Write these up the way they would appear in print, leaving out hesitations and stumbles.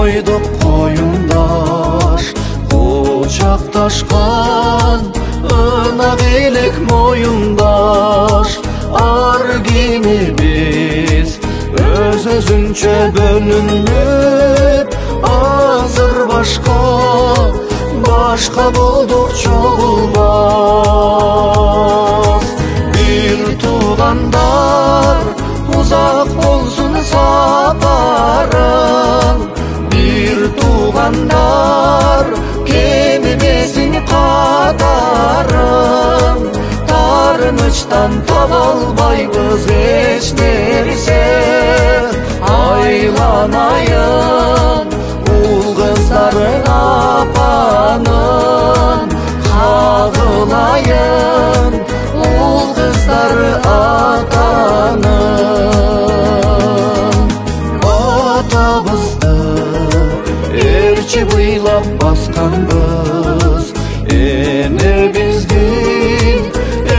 койдук коюндаш, кучакташкан ынак элек моюндаш. Ар кими биз өз-өзүнчө бөлүнүп, азыр башка болдук чогулмас. Бир туугандар, узак болсун сапарың, бир туугандар, кемибесин катарың. Тарынычтан таба албайбыз эч нерсе, айланайын ул кыздарын апанын, кагылайын ул кыздары атанын. Атабызды эрчи быйлап басканбыз, эне биздин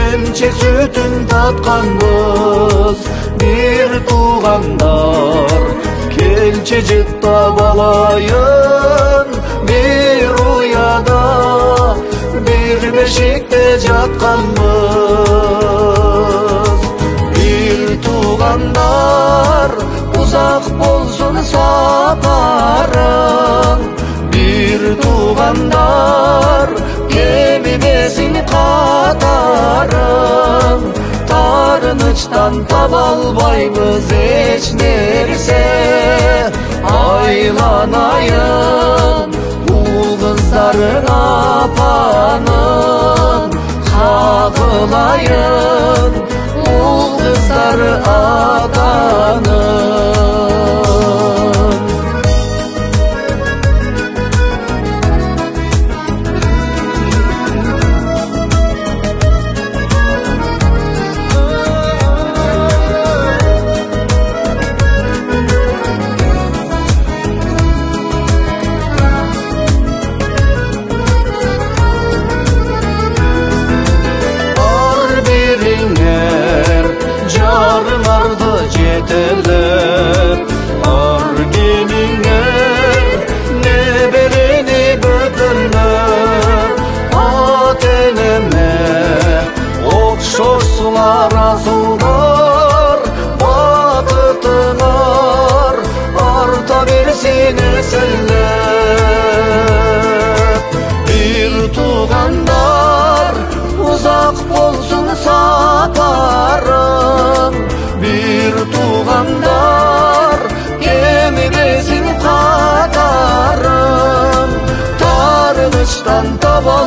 эмчек сүтүн татканбыз. Бир туугандар, келчи жыттап алайын, бир уяда бир бешикте жатканбыз. Бир туугандар, узак болсун сапарың, бир туугандар, кемибесин катарың. Тарынычтан таба албайбыз эч нерсе, айланайын ул кыздарын апанын, кагылайын ул кыздары атанын. Jarыңарды жетелеп, ар кемиңер неберени бөтөнлөр. Ата-энеме окшошсуңар асылдар, бакытыңар арта берсин эселеп. Бир туугандар, узак болсун сапарың, бир туугандар, кемибесин катарың. Тарынычтан таба